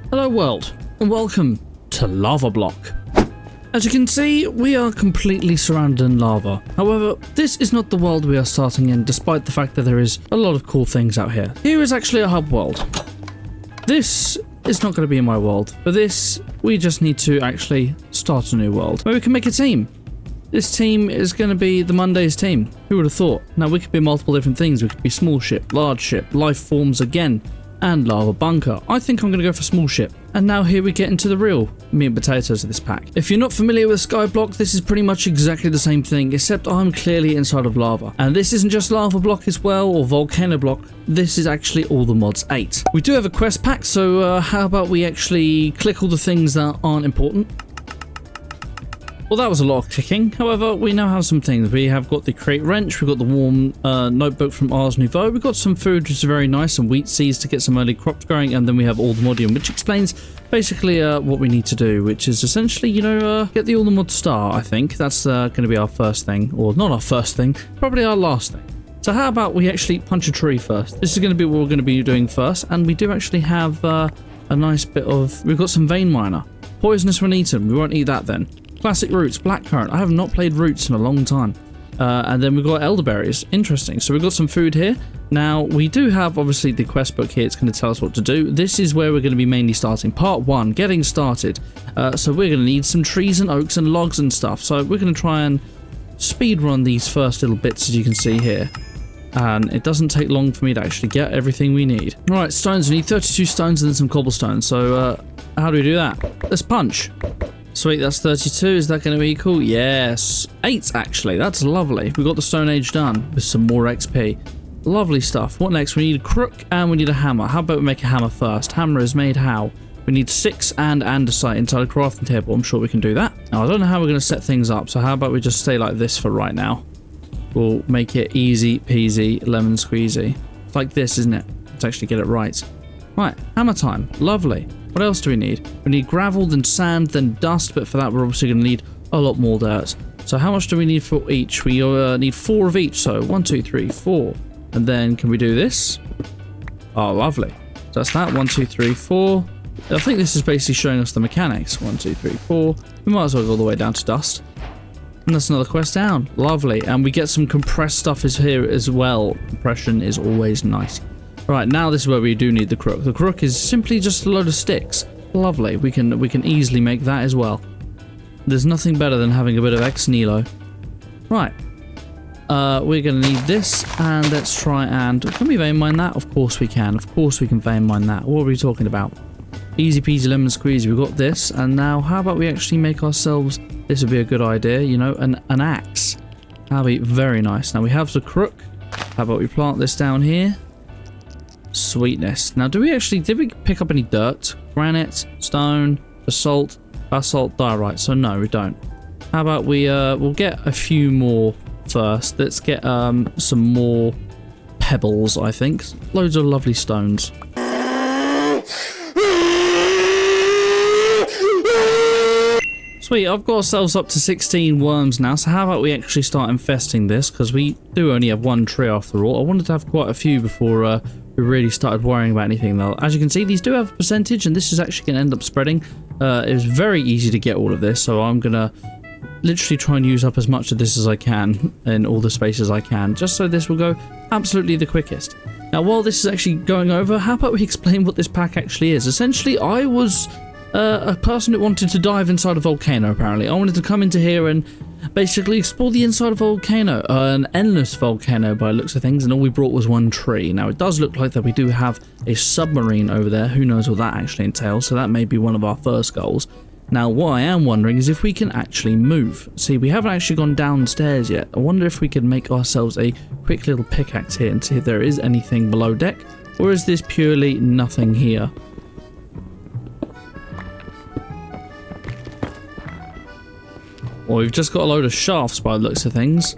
Hello world, and welcome to Lava Block. As you can see, we are completely surrounded in lava. However, this is not the world we are starting in, despite the fact that there is a lot of cool things out here. Here is actually a hub world. This is not going to be in my world. For this, we just need to actually start a new world, where we can make a team. This team is going to be the Monday's team. Who would have thought? Now, we could be multiple different things. We could be small ship, large ship, life forms again, and lava bunker. I think I'm going to go for small ship. And now here we get into the real meat and potatoes of this pack. If you're not familiar with Skyblock, this is pretty much exactly the same thing, except I'm clearly inside of lava. And this isn't just Lava Block as well, or Volcanoblock. This is actually all the mods 8. We do have a quest pack, so how about we actually click all the things that aren't important? Well, that was a lot of clicking. However, we now have some things. We have got the crate wrench, we've got the warm notebook from Ars Nouveau, we've got some food, which is very nice, some wheat seeds to get some early crops growing, and then we have all the modium, which explains basically what we need to do, which is essentially, you know, get the all the mod star, I think. That's going to be our first thing, or not our first thing, probably our last thing. So how about we actually punch a tree first? This is going to be what we're going to be doing first, and we do actually have a nice bit of... We've got some vein miner. Poisonous when eaten, we won't eat that then. Classic roots, blackcurrant. I have not played roots in a long time. And then we've got elderberries. Interesting. So we've got some food here. Now, we do have, obviously, the quest book here. It's going to tell us what to do. This is where we're going to be mainly starting. Part 1, getting started. So we're going to need some trees and oaks and logs and stuff. So we're going to try and speed run these first little bits, as you can see here. And it doesn't take long for me to actually get everything we need. Alright, stones. We need 32 stones and then some cobblestone. So, how do we do that? Let's punch. Sweet, that's 32. Is that going to be cool? Yes. 8, actually. That's lovely. We got the Stone Age done with some more XP. Lovely stuff. What next? We need a crook and we need a hammer. How about we make a hammer first? Hammer is made how? We need 6 and andesite inside a crafting table. I'm sure we can do that. Now, I don't know how we're going to set things up, so how about we just stay like this for right now? We'll make it easy peasy lemon squeezy. It's like this, isn't it? Let's actually get it right. Right, hammer time. Lovely. What else do we need? We need gravel, then sand, then dust, but for that we're obviously going to need a lot more dirt. So how much do we need for each? We need 4 of each, so 1, 2, 3, 4. And then can we do this? Oh, lovely. So that's that, 1, 2, 3, 4. I think this is basically showing us the mechanics. 1, 2, 3, 4. We might as well go all the way down to dust. And that's another quest down. Lovely. And we get some compressed stuff is here as well. Compression is always nice. Right, now this is where we do need the crook. The crook is simply just a load of sticks. Lovely. We can easily make that as well. There's nothing better than having a bit of ex nihilo. Right. We're going to need this, and let's try and... Can we vein mine that? Of course we can. Of course we can vein mine that. What are we talking about? Easy peasy lemon squeezy. We've got this, and now how about we actually make ourselves... This would be a good idea, you know, an axe. That'll be very nice. Now we have the crook. How about we plant this down here? Sweetness. Now, did we pick up any dirt? Granite, stone, basalt, diorite. So no, we don't. How about we'll get a few more first. Let's get some more pebbles, I think. Loads of lovely stones. Sweet, I've got ourselves up to 16 worms now, so how about we actually start infesting this, because we do only have 1 tree after all. I wanted to have quite a few before we really started worrying about anything though. As you can see, these do have a percentage, and this is actually going to end up spreading. It was very easy to get all of this, so I'm going to literally try and use up as much of this as I can in all the spaces I can, just so this will go absolutely the quickest. Now, while this is actually going over, how about we explain what this pack actually is? Essentially, I was... a person who wanted to dive inside a volcano, apparently. I wanted to come into here and basically explore the inside of a volcano. An endless volcano by looks of things, and all we brought was 1 tree. Now, it does look like that we do have a submarine over there. Who knows what that actually entails, so that may be one of our first goals. Now, what I am wondering is if we can actually move. See, we haven't actually gone downstairs yet. I wonder if we could make ourselves a quick little pickaxe here and see if there is anything below deck, or is this purely nothing here? Well, we've just got a load of shafts by the looks of things,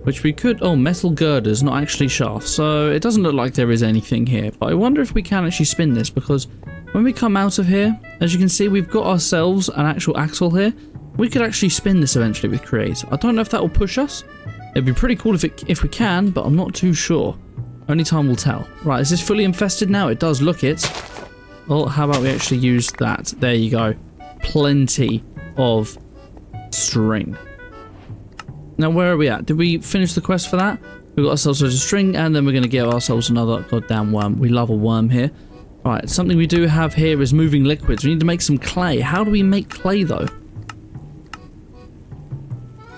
which we could... Oh, metal girders, not actually shafts. So it doesn't look like there is anything here. But I wonder if we can actually spin this, because when we come out of here, as you can see, we've got ourselves an actual axle here. We could actually spin this eventually with create. I don't know if that will push us. It'd be pretty cool if we can, but I'm not too sure. Only time will tell. Right, is this fully infested now? It does look it. Well, how about we actually use that? There you go. Plenty of string. Now, where are we at? Did we finish the quest for that? We got ourselves a string, and then we're going to give ourselves another goddamn worm. We love a worm here. Right, something we do have here is moving liquids. We need to make some clay. How do we make clay, though?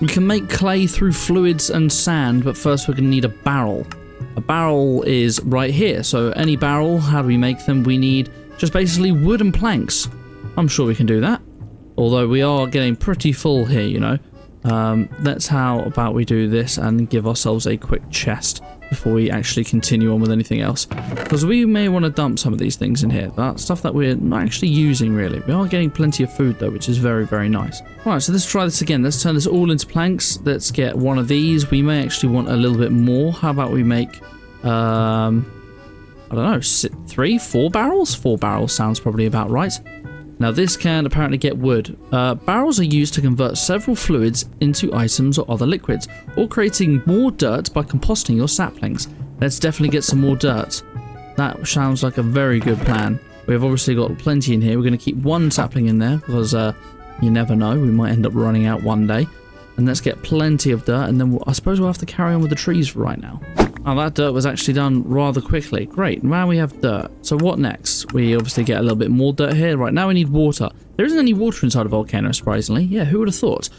We can make clay through fluids and sand, but first we're going to need a barrel. A barrel is right here. So any barrel, how do we make them? We need just basically wood and planks. I'm sure we can do that. Although we are getting pretty full here, you know. Let's how about we do this and give ourselves a quick chest before we actually continue on with anything else. Because we may want to dump some of these things in here. That's stuff that we're not actually using really. We are getting plenty of food though, which is very, very nice. Alright, so let's try this again. Let's turn this all into planks. Let's get one of these. We may actually want a little bit more. How about we make, I don't know, 4 barrels? 4 barrels sounds probably about right. Now this can apparently get wood. Barrels are used to convert several fluids into items or other liquids, or creating more dirt by composting your saplings. Let's definitely get some more dirt. That sounds like a very good plan. We've obviously got plenty in here. We're going to keep 1 sapling in there because you never know, we might end up running out one day. And let's get plenty of dirt, and then I suppose we'll have to carry on with the trees for right now. Oh, that dirt was actually done rather quickly. Great, now we have dirt. So what next? We obviously get a little bit more dirt here. Right, now we need water. There isn't any water inside a volcano, surprisingly. Yeah, who would have thought?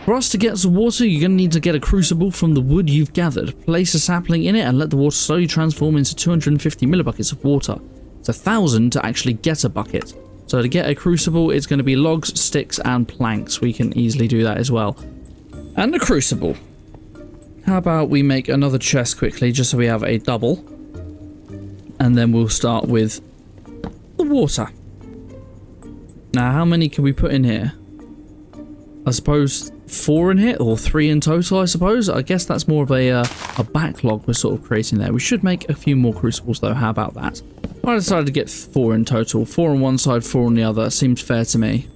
For us to get some water, you're going to need to get a crucible from the wood you've gathered. Place a sapling in it and let the water slowly transform into 250 millibuckets of water. It's 1,000 to actually get a bucket. So to get a crucible, it's going to be logs, sticks, and planks. We can easily do that as well. And a crucible. How about we make another chest quickly, just so we have a double. And then we'll start with the water. Now, how many can we put in here? I suppose 4 in here, or 3 in total, I suppose. I guess that's more of a backlog we're sort of creating there. We should make a few more crucibles, though. How about that? I decided to get 4 in total. 4 on one side, 4 on the other. Seems fair to me.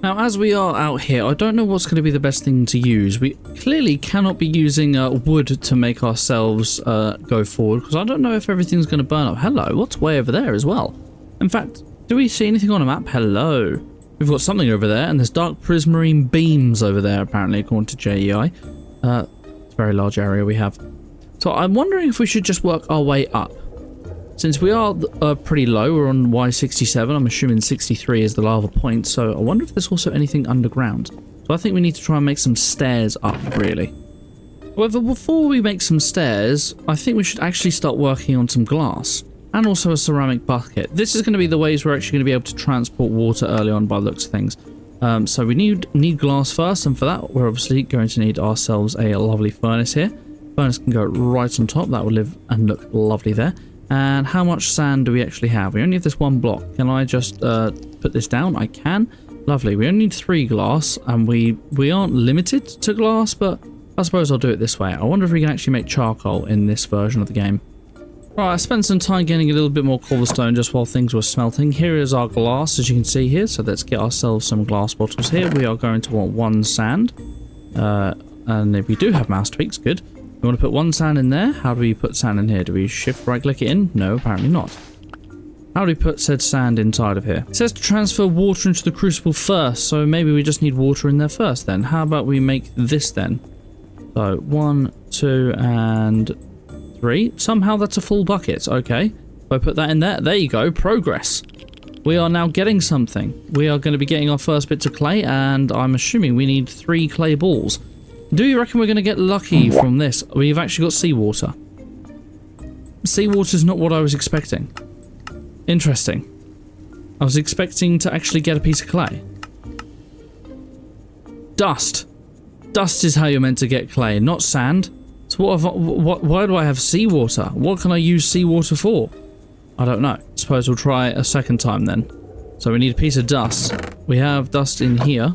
Now, as we are out here, I don't know what's going to be the best thing to use. We clearly cannot be using wood to make ourselves go forward, because I don't know if everything's going to burn up. Hello, what's way over there as well? In fact, do we see anything on the map? Hello. We've got something over there, and there's dark prismarine beams over there, apparently, according to JEI. It's a very large area we have. So I'm wondering if we should just work our way up. Since we are pretty low, we're on Y67, I'm assuming 63 is the lava point, so I wonder if there's also anything underground. So I think we need to try and make some stairs up, really. However, before we make some stairs, I think we should actually start working on some glass. And also a ceramic bucket. This is going to be the ways we're actually going to be able to transport water early on by the looks of things. So we need glass first, and for that, we're obviously going to need ourselves a lovely furnace here. Furnace can go right on top, that will live and look lovely there. And how much sand do we actually have? We only have this 1 block. Can I just put this down? I can. Lovely. We only need 3 glass, and we aren't limited to glass, but I suppose I'll do it this way. I wonder if we can actually make charcoal in this version of the game. Right, I spent some time getting a little bit more cobblestone just while things were smelting. Here is our glass, as you can see here. So let's get ourselves some glass bottles here. We are going to want 1 sand. And if we do have mouse tweaks, good. We want to put 1 sand in there. How do we put sand in here? Do we shift right click it in? No, apparently not. How do we put said sand inside of here? It says to transfer water into the crucible first, so maybe we just need water in there first then. How about we make this then? So 1, 2, and 3. Somehow that's a full bucket. Okay. If I put that in there, there you go. Progress. We are now getting something. We are going to be getting our first bits of clay, and I'm assuming we need 3 clay balls. Do you reckon we're going to get lucky from this? We've actually got seawater. Seawater's not what I was expecting. Interesting. I was expecting to actually get a piece of clay. Dust. Dust is how you're meant to get clay, not sand. So why do I have seawater? What can I use seawater for? I don't know. Suppose we'll try a second time then. So we need a piece of dust. We have dust in here.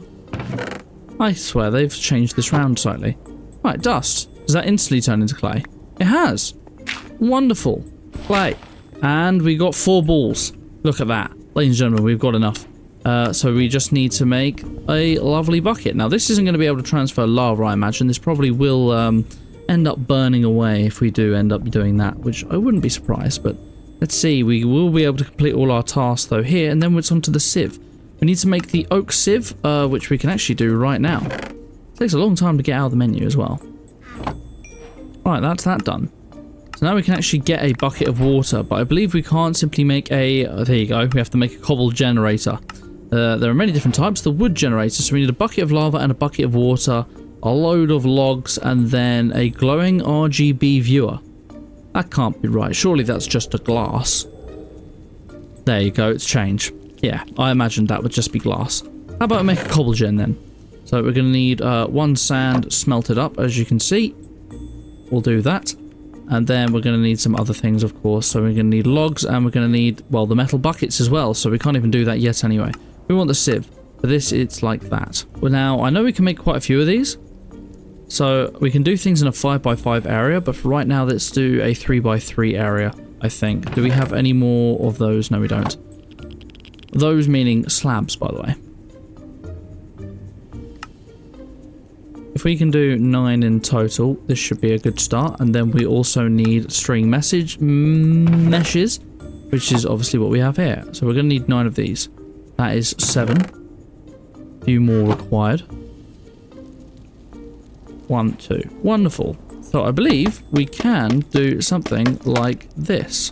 I swear they've changed this round slightly. Right, dust. Does that instantly turn into clay? It has. Wonderful. Clay. And we got 4 balls. Look at that. Ladies and gentlemen, we've got enough. So we just need to make a lovely bucket. Now, this isn't going to be able to transfer lava, I imagine. This probably will end up burning away if we do end up doing that, which I wouldn't be surprised, but Let's see, we will be able to complete all our tasks though here, and then it's on to the sieve. We need to make the oak sieve, which we can actually do right now. It takes a long time to get out of the menu as well. Right, that's that done. So now we can actually get a bucket of water, but I believe we can't simply make a... there you go, we have to make a cobble generator. There are many different types. The wood generator, so we need a bucket of lava and a bucket of water, a load of logs, and then a glowing RGB viewer. That can't be right. Surely that's just a glass. There you go, it's changed. Yeah, I imagined that would just be glass. How about I make a cobble gen then? So we're going to need 1 sand smelted up, as you can see. We'll do that. And then we're going to need some other things, of course. So we're going to need logs, and we're going to need, well, the metal buckets as well. So we can't even do that yet anyway. We want the sieve. For this, it's like that. Well, now, I know we can make quite a few of these. So we can do things in a 5x5 area, but for right now, let's do a 3x3 area, I think. Do we have any more of those? No, we don't. Those meaning slabs, by the way. If we can do 9 in total, this should be a good start. And then we also need string meshes, which is obviously what we have here. So we're going to need 9 of these. That is 7. A few more required. 1, 2. Wonderful. So I believe we can do something like this.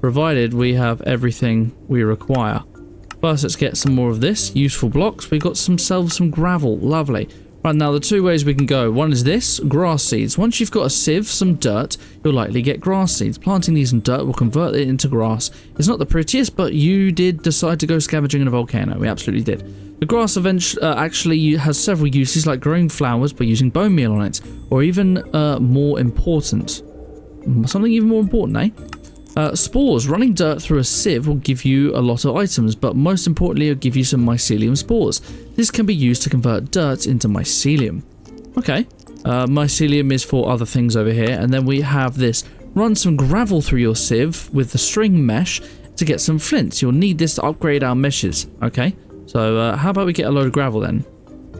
Provided we have everything we require. First, let's get some more of this. Useful blocks. We've got some gravel. Lovely. Right, now the 2 ways we can go. One is this, grass seeds. Once you've got a sieve, some dirt, you'll likely get grass seeds. Planting these in dirt will convert it into grass. It's not the prettiest, but you did decide to go scavenging in a volcano. We absolutely did. The grass actually has several uses, like growing flowers by using bone meal on it. Or even more important. Something even more important, eh? Spores. Running dirt through a sieve will give you a lot of items, but most importantly, it'll give you some mycelium spores. This can be used to convert dirt into mycelium. Okay. Mycelium is for other things over here, and then we have this. Run some gravel through your sieve with the string mesh to get some flints. You'll need this to upgrade our meshes. Okay. So how about we get a load of gravel then?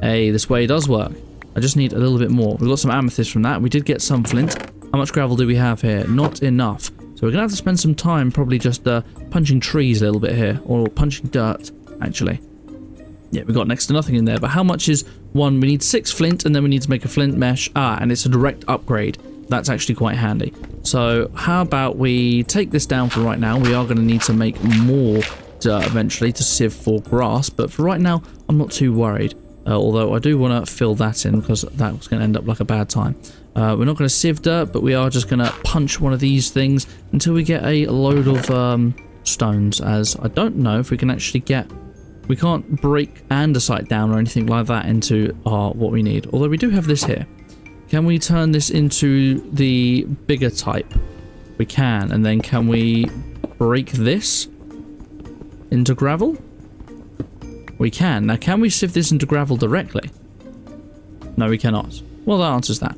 Hey, this way does work. I just need a little bit more. We've got some amethyst from that. We did get some flint. How much gravel do we have here? Not enough. So we're going to have to spend some time probably just punching trees a little bit here. Or punching dirt, actually. Yeah, we've got next to nothing in there. But how much is one? We need 6 flint, and then we need to make a flint mesh. And it's a direct upgrade. That's actually quite handy. So how about we take this down for right now. We are going to need to make more dirt eventually to sieve for grass. But for right now, I'm not too worried. Although I do want to fill that in because that was going to end up like a bad time. We're not going to sieve dirt, but we are just going to punch one of these things until we get a load of stones, as I don't know if we can actually get... We can't break andesite down or anything like that into what we need. Although we do have this here. Can we turn this into the bigger type? We can. And then can we break this into gravel? We can. Now, can we sieve this into gravel directly? No, we cannot. Well, that answers that.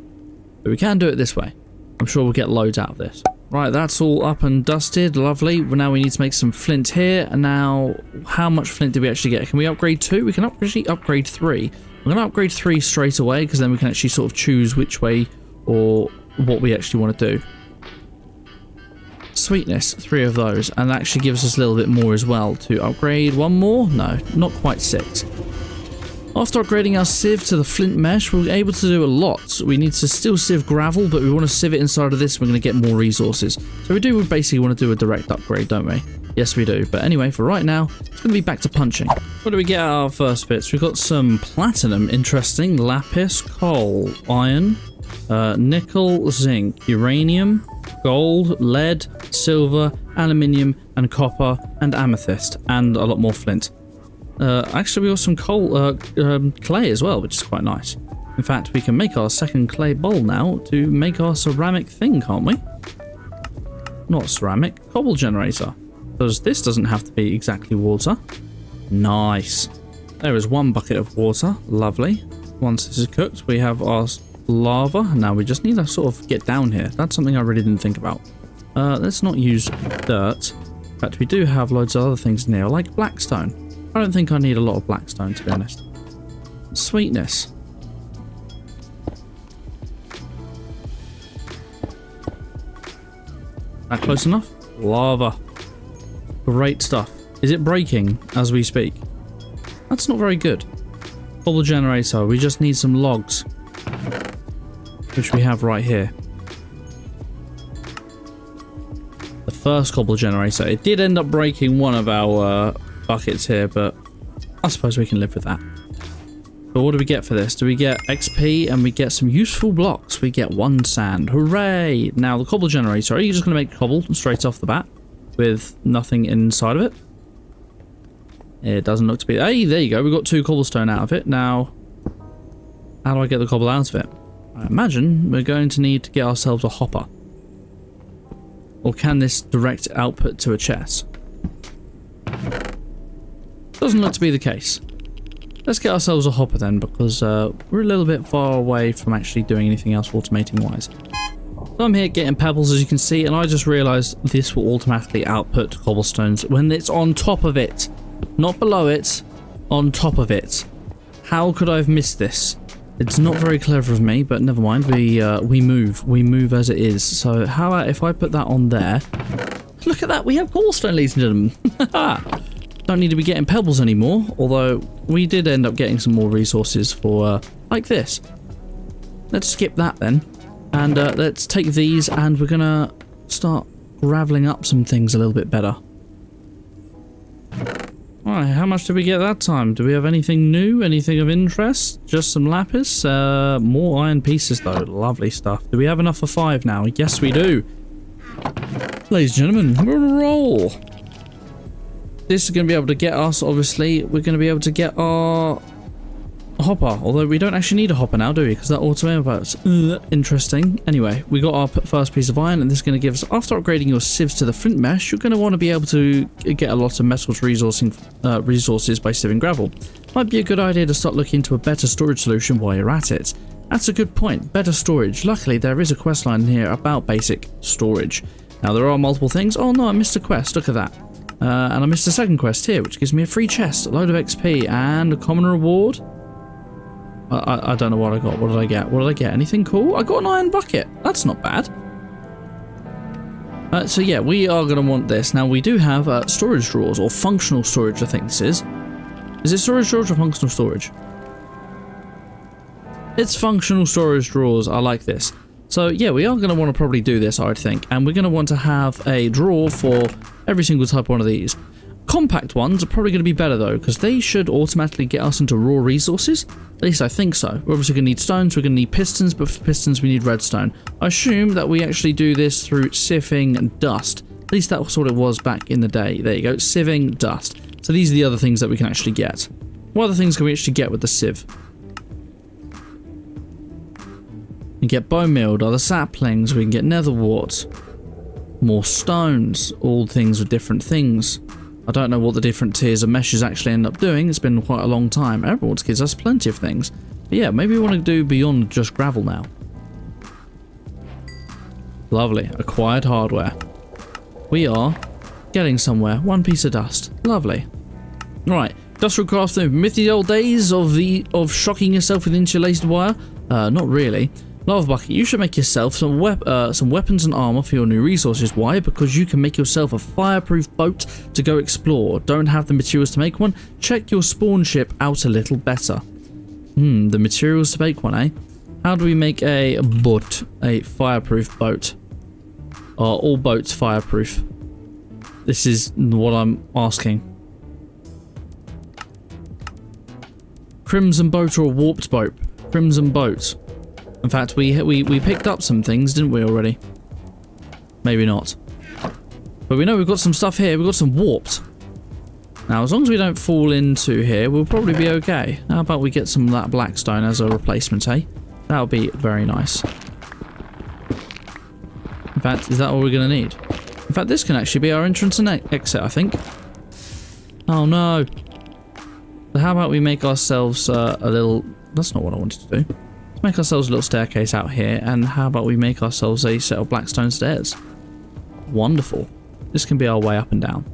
But we can do it this way. I'm sure we'll get loads out of this. Right, that's all up and dusted. Lovely. Well, now we need to make some flint here. And now, how much flint do we actually get? Can we upgrade 2? We can actually upgrade 3. I'm going to upgrade 3 straight away, because then we can actually sort of choose which way or what we actually want to do. Sweetness, 3 of those. And that actually gives us a little bit more as well. To upgrade 1 more? No, not quite 6. After upgrading our sieve to the flint mesh, we're able to do a lot. We need to still sieve gravel, but we want to sieve it inside of this. We're going to get more resources. So we basically want to do a direct upgrade, don't we? Yes, we do. But anyway, for right now, it's going to be back to punching. What do we get out of our first bits? We've got some platinum, interesting, lapis, coal, iron, nickel, zinc, uranium, gold, lead, silver, aluminium, and copper, and amethyst, and a lot more flint. Actually, we got some coal, clay as well, which is quite nice. In fact, we can make our second clay bowl now to make our ceramic thing, can't we? Not ceramic, cobble generator. Because this doesn't have to be exactly water. Nice. There is 1 bucket of water. Lovely. Once this is cooked, we have our lava. Now we just need to sort of get down here. That's something I really didn't think about. Let's not use dirt. In fact, we do have loads of other things in here, like blackstone. I don't think I need a lot of blackstone, to be honest. Sweetness. That close enough? Lava. Great stuff. Is it breaking as we speak? That's not very good. Cobble generator. We just need some logs, which we have right here. The first cobble generator. It did end up breaking one of our buckets here, but I suppose we can live with that. But what do we get for this? Do we get XP and we get some useful blocks? We get 1 sand. Hooray! Now, the cobble generator. Are you just going to make cobble straight off the bat with nothing inside of it? It doesn't look to be. Hey, there you go. We got 2 cobblestone out of it. Now, how do I get the cobble out of it? I imagine we're going to need to get ourselves a hopper. Or can this direct output to a chest? Doesn't look to be the case. Let's get ourselves a hopper then, because we're a little bit far away from actually doing anything else automating wise. So I'm here getting pebbles, as you can see, and I just realised this will automatically output cobblestones when it's on top of it. Not below it, on top of it. How could I have missed this? It's not very clever of me, but never mind. We move as it is. So how about if I put that on there? Look at that, we have cobblestone, ladies and gentlemen. Don't need to be getting pebbles anymore, although we did end up getting some more resources for like this. Let's skip that then, and let's take these, and we're gonna start graveling up some things a little bit better. Alright, how much did we get that time? Do we have anything new? Anything of interest? Just some lapis? More iron pieces though. Lovely stuff. Do we have enough for 5 now? Yes, we do. Ladies and gentlemen, we're on a roll. This is going to be able to get us, obviously, we're going to be able to get our hopper. Although we don't actually need a hopper now, do we? Because that automated boats. Interesting. Anyway, we got our first piece of iron, and this is going to give us, after upgrading your sieves to the flint mesh, you're going to want to be able to get a lot of metals resources by sieving gravel. Might be a good idea to start looking into a better storage solution while you're at it. That's a good point. Better storage. Luckily, there is a quest line here about basic storage. Now, there are multiple things. Oh no, I missed a quest. Look at that. And I missed a second quest here, which gives me a free chest, a load of XP, and a common reward. I don't know what I got. What did I get? What did I get? Anything cool? I got an iron bucket. That's not bad. So yeah, we are going to want this. Now, we do have storage drawers, or functional storage, I think this is. Is it storage drawers or functional storage? It's functional storage drawers. I like this. So yeah, we are going to want to probably do this, I would think. And we're going to want to have a drawer for every single type of one of these. Compact ones are probably going to be better though, because they should automatically get us into raw resources. At least I think so. We're obviously going to need stones, we're going to need pistons, but for pistons we need redstone. I assume that we actually do this through sieving dust. At least that was what it was back in the day. There you go, sieving dust. So these are the other things that we can actually get. What other things can we actually get with the sieve? We can get bone meal, other saplings, we can get nether warts, more stones, all things with different things. I don't know what the different tiers of meshes actually end up doing. It's been quite a long time. Emeralds gives us plenty of things. But yeah, maybe we want to do beyond just gravel now. Lovely. Acquired hardware. We are getting somewhere. 1 piece of dust. Lovely. Right. Industrial crafting. Miss the old days of shocking yourself with insulated wire? Not really. Lava bucket, you should make yourself some weapons and armor for your new resources. Why? Because you can make yourself a fireproof boat to go explore. Don't have the materials to make one? Check your spawn ship out a little better. The materials to make one, eh? How do we make a boat? A fireproof boat? Are all boats fireproof? This is what I'm asking. Crimson boat or a warped boat? Crimson boat. In fact, we picked up some things, didn't we, already? Maybe not. But we know we've got some stuff here. We've got some warped. Now, as long as we don't fall into here, we'll probably be okay. How about we get some of that blackstone as a replacement, eh? That would be very nice. In fact, is that all we're going to need? In fact, this can actually be our entrance and exit, I think. Oh, no. So how about we make ourselves a little... That's not what I wanted to do. Make ourselves a little staircase out here, and how about we make ourselves a set of blackstone stairs? Wonderful. This can be our way up and down.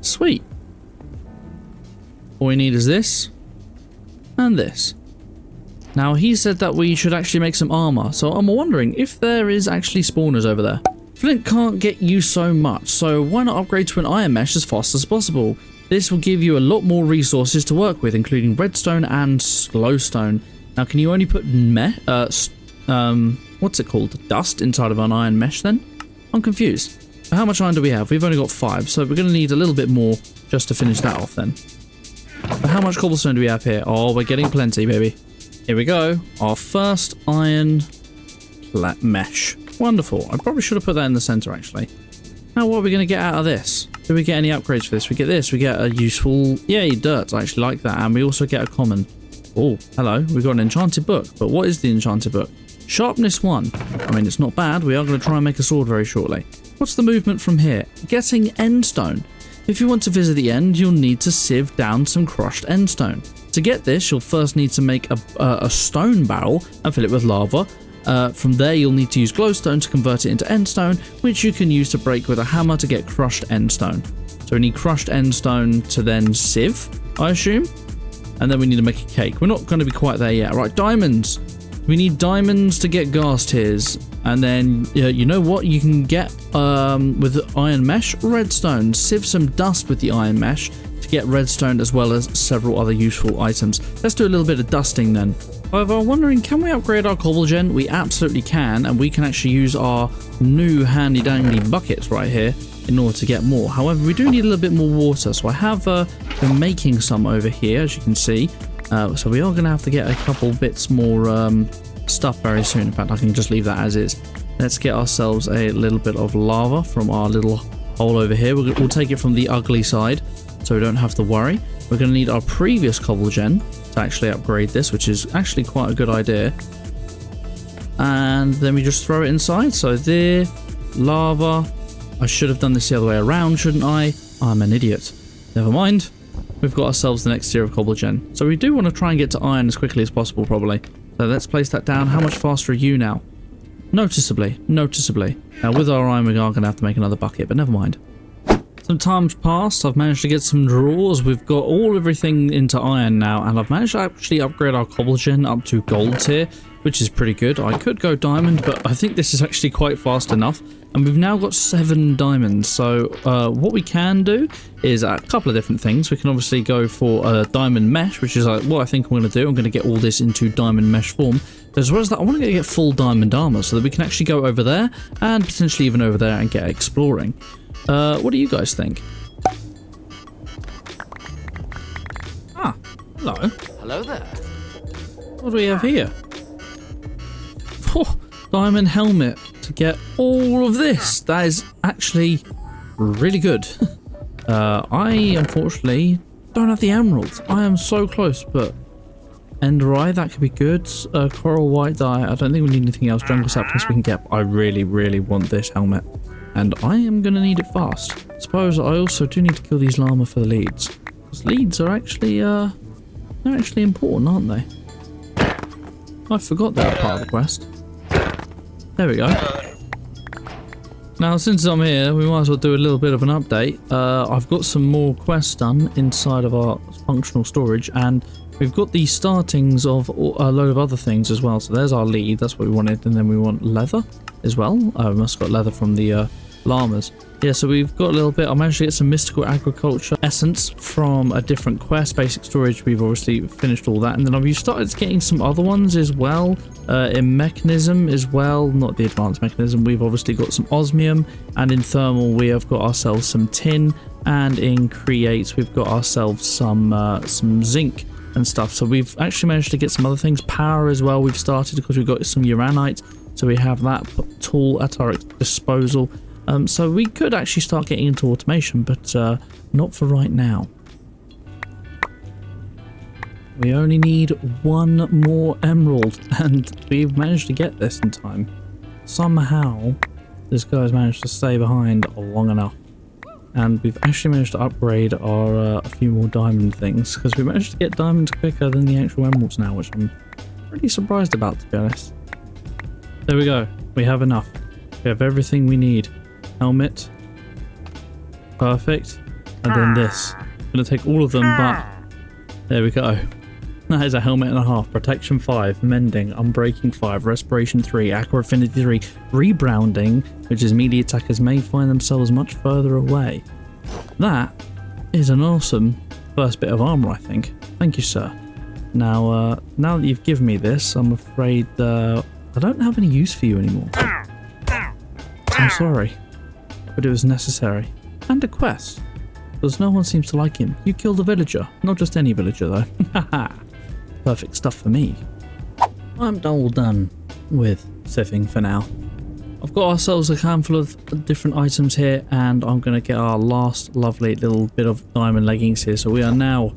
Sweet. All we need is this and this. Now, he said that we should actually make some armor, so I'm wondering if there is actually spawners over there. Flint can't get you so much, so why not upgrade to an iron mesh as fast as possible? This will give you a lot more resources to work with, including redstone and slowstone. Now, can you only put what's it called? Dust inside of an iron mesh then? I'm confused. How much iron do we have? We've only got 5, so we're going to need a little bit more just to finish that off then. But how much cobblestone do we have here? Oh, we're getting plenty, baby. Here we go. Our first iron mesh. Wonderful. I probably should have put that in the center, actually. Now, what are we going to get out of this? Do we get any upgrades for this? We get this. We get a useful... Yay, dirt. I actually like that. And we also get a common. Oh, hello. We've got an enchanted book. But what is the enchanted book? Sharpness 1. I mean, it's not bad. We are going to try and make a sword very shortly. What's the movement from here? Getting endstone. If you want to visit the end, you'll need to sieve down some crushed endstone. To get this, you'll first need to make a stone barrel and fill it with lava. From there, you'll need to use glowstone to convert it into endstone, which you can use to break with a hammer to get crushed endstone. So we need crushed endstone to then sieve, I assume. And then we need to make a cake. We're not going to be quite there yet. Right, diamonds. We need diamonds to get ghast tears. And then, you know what? You can get, with iron mesh, redstone. Sieve some dust with the iron mesh to get redstone as well as several other useful items. Let's do a little bit of dusting then. However, I'm wondering, can we upgrade our cobblegen? We absolutely can, and we can actually use our new handy-dandy buckets right here in order to get more. However, we do need a little bit more water, so I have been making some over here, as you can see. So we are going to have to get a couple bits more stuff very soon. In fact, I can just leave that as is. Let's get ourselves a little bit of lava from our little hole over here. We'll take it from the ugly side, so we don't have to worry. We're going to need our previous cobblegen to actually upgrade this, which is actually quite a good idea. And then we just throw it inside. So there, lava. I should have done this the other way around, shouldn't I? I'm an idiot. Never mind. We've got ourselves the next tier of cobblegen. So we do want to try and get to iron as quickly as possible, probably. So let's place that down. How much faster are you now? Noticeably. Noticeably. Now with our iron, we are going to have to make another bucket, but never mind. Some time's passed. I've managed to get some drawers. We've got everything into iron now, and I've managed to actually upgrade our cobblegen up to gold tier, which is pretty good. I could go diamond, but I think this is actually quite fast enough. And we've now got 7 diamonds. So what we can do is a couple of different things. We can obviously go for a diamond mesh, which is what I think I'm going to do. I'm going to get all this into diamond mesh form. But as well as that, I want to get full diamond armor so that we can actually go over there and potentially even over there and get exploring. What do you guys think? Ah, hello. Hello there. What do we have here? Oh, diamond helmet to get all of this. That is actually really good. I unfortunately don't have the emeralds. I am so close, but ender eye, that could be good. Coral white dye. I don't think we need anything else. Jungle saplings we can get. I really, really want this helmet. And I am going to need it fast. I suppose I also do need to kill these llama for the leads. Because leads are actually, they're actually important, aren't they? I forgot they were part of the quest. There we go. Now, since I'm here, we might as well do a little bit of an update. I've got some more quests done inside of our functional storage, and we've got the startings of a load of other things as well. So there's our lead, that's what we wanted, and then we want leather as well. We must have got leather from the llamas. Yeah, so we've got a little bit. I managed to get some mystical agriculture essence from a different quest. Basic storage, we've obviously finished all that, and then I've started getting some other ones as well. In mechanism as well, not the advanced mechanism, we've obviously got some osmium, and in thermal we have got ourselves some tin, and in create we've got ourselves some zinc and stuff. So we've actually managed to get some other things. Power as well we've started because we've got some uranite, so we have that tool at our disposal. So we could actually start getting into automation, but not for right now. We only need one more emerald, and we've managed to get this in time. Somehow, this guy's managed to stay behind long enough. And we've actually managed to upgrade our a few more diamond things, because we managed to get diamonds quicker than the actual emeralds now, which I'm pretty surprised about, to be honest. There we go. We have enough. We have everything we need. Helmet. Perfect. And then this. I'm going to take all of them, but there we go. That is a helmet and a half, protection 5, mending, unbreaking 5, respiration 3, aqua affinity 3, rebounding, which is melee attackers may find themselves much further away. That is an awesome first bit of armor, I think. Thank you, sir. Now that you've given me this, I'm afraid I don't have any use for you anymore. I'm sorry, but it was necessary. And a quest, because no one seems to like him. You killed a villager, not just any villager though. Haha. Perfect stuff for me. I'm all done with sifting for now. I've got ourselves a handful of different items here, and I'm going to get our last lovely little bit of diamond leggings here. So we are now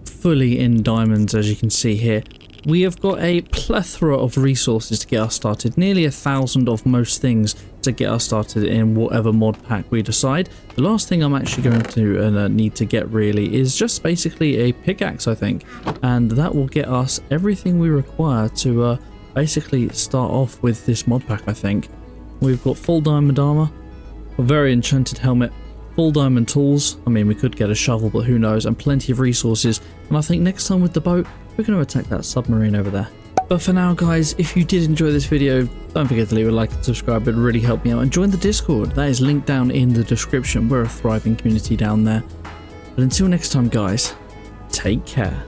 fully in diamonds, as you can see here. We have got a plethora of resources to get us started, nearly 1,000 of most things to get us started in whatever mod pack we decide. The last thing I'm actually going to need to get really is just basically a pickaxe, I think, and that will get us everything we require to basically start off with this mod pack, I think. We've got full diamond armor, a very enchanted helmet, full diamond tools, I mean we could get a shovel but who knows, and plenty of resources, and I think next time with the boat we're going to attack that submarine over there. But for now guys, if you did enjoy this video, don't forget to leave a like and subscribe, it would really help me out, and join the Discord, that is linked down in the description. We're a thriving community down there. But until next time guys, take care.